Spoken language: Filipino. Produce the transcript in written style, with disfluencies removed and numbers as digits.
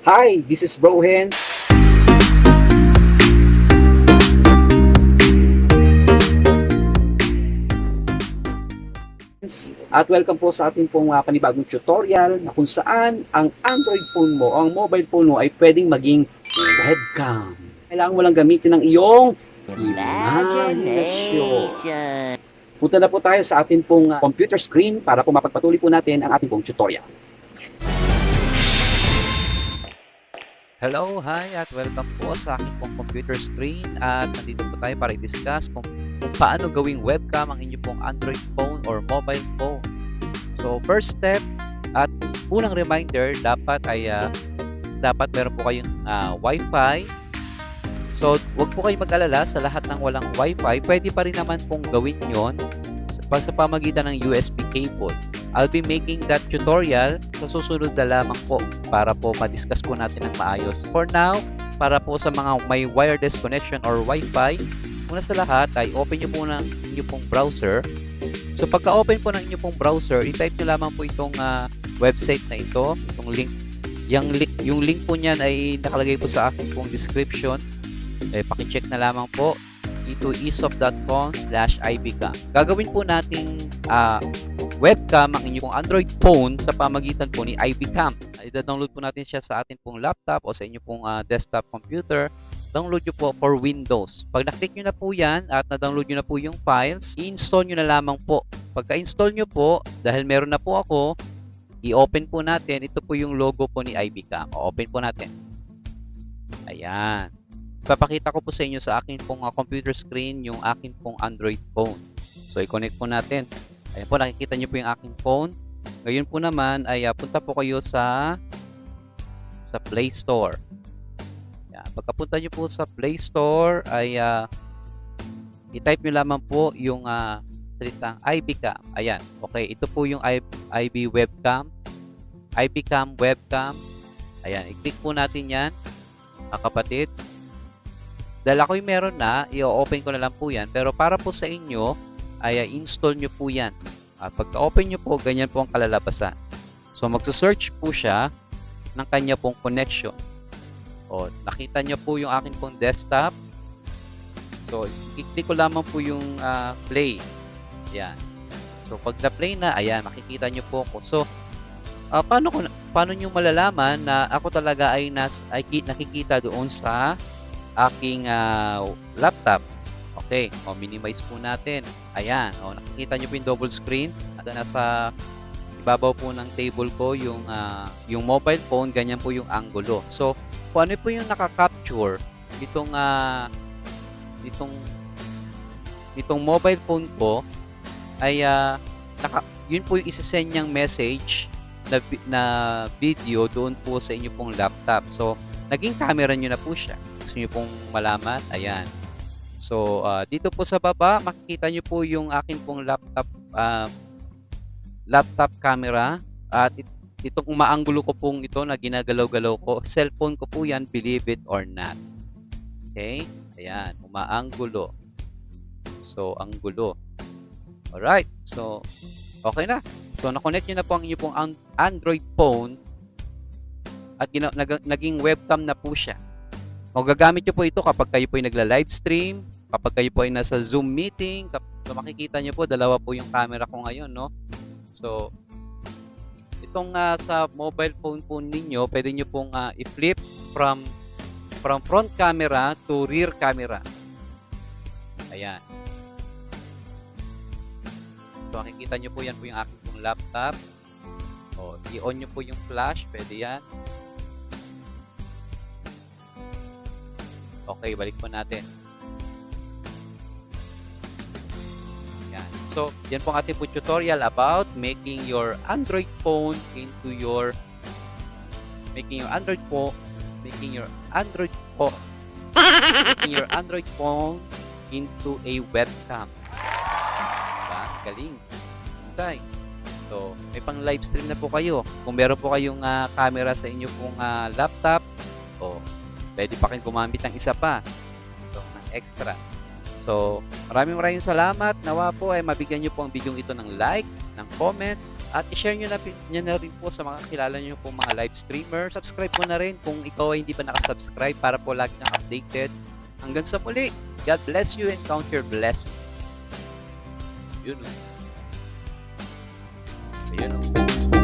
Hi, this is Brohen. At welcome po sa ating pong panibagong tutorial na kung saan ang Android phone mo o ang mobile phone mo ay pwedeng maging webcam. Kailangan mo lang gamitin ng iyong imahinasyon. Punta na po tayo sa ating pong computer screen para po mapagpatuloy po natin ang ating pong tutorial. Hello, hi at welcome po sa aking pong computer screen at nandito po tayo para i-discuss kung paano gawing webcam ang inyong pong Android phone or mobile phone. So first step at unang reminder, dapat meron po kayong Wi-Fi. So huwag po kayong mag-alala sa lahat ng walang Wi-Fi, pwede pa rin naman pong gawin yon sa pamagitan ng USB cable. I'll be making that tutorial sa susunod na lamang po para po ma-discuss po natin ng maayos. For now, para po sa mga may wireless connection or Wi-Fi, una sa lahat ay open nyo po ng inyong pong browser. So pagka-open po ng inyong pong browser, i-type nyo lamang po itong website na ito, itong link. Yung link po niyan ay nakalagay po sa aking pong description. Paki-check na lamang po. Ito isop.com/ibcam. Gagawin po nating webcam ang inyong Android phone sa pamagitan po ni ibcam. I-download po natin siya sa atin pong laptop o sa inyong pong desktop computer. Download nyo po for Windows. Pag na-click nyo na po yan at na-download nyo na po yung files, i-install nyo na lamang po. Pagka-install nyo po, dahil meron na po ako, i-open po natin. Ito po yung logo po ni ibcam. O-open po natin. Ayan. Ipapakita ko po sa inyo sa akin pong computer screen yung akin pong Android phone. So, i-connect po natin. Ayan po, nakikita nyo po yung aking phone. Ngayon po naman ay punta po kayo sa Play Store. Ayan, pagkapunta nyo po sa Play Store ay i-type nyo lamang po yung salitang ibcam. Ayan, okay. Ito po yung IB webcam. ibcam webcam. Ayan, i-click po natin yan, kapatid. Dahil ako'y meron na, i-open ko na lang po yan. Pero para po sa inyo, ay install nyo po yan. At pagka-open nyo po, ganyan po ang kalalabasan. So, magsa-search po siya ng kanya pong connection. O, nakita nyo po yung akin pong desktop. So, i-click ko lamang po yung play. Ayan. So, pag na-play na, ayan, makikita nyo po ako. So, paano nyo malalaman na ako talaga ay nakikita doon sa aking laptop? Okay, minimize po natin. Ayan, nakikita nyo po yung double screen at nasa ibabaw po ng table ko yung mobile phone, ganyan po yung angulo. So, kung ano po yung naka-capture nitong mobile phone ko ay yun po yung isasend niyang message na video doon po sa inyo pong laptop. So, naging camera nyo na po siya. Gusto nyo pong malaman? Ayan. So, dito po sa baba, makikita nyo po yung akin pong laptop camera. At itong umaanggulo ko pong ito na ginagalaw-galaw ko. Cellphone ko po yan, believe it or not. Okay? Ayan, umaanggulo. So, anggulo. Alright. So, okay na. So, na-connect nyo na po ang inyong pong Android phone at naging webcam na po siya. Magagamit nyo po ito kapag kayo po ay nagla-livestream, kapag kayo po ay nasa Zoom meeting. So, makikita nyo po, dalawa po yung camera ko ngayon, no? So, itong sa mobile phone po ninyo, pwede nyo pong i-flip from front camera to rear camera. Ayan. So, makikita nyo po yan po yung aking pong laptop. O, i-on nyo po yung flash, pwede yan. Okay, balik po natin. Yan. So, yan po ang ating po tutorial about making your Android phone into your Android phone into a webcam. Diba? Galing. Okay. So, may pang live stream na po kayo. Kung meron po kayong camera sa inyo pong laptop, pwede pa kayong gumamit ng isa pa. So, ng extra. So, maraming salamat. Nawa po ay mabigyan nyo po ang video ito ng like, ng comment, At i-share nyo na rin po sa mga kilala nyo po mga live streamer. Subscribe mo na rin kung ikaw ay hindi pa nakasubscribe para po lagi kang updated. Hanggang sa muli, God bless you and count your blessings. Yun o. Ayun o.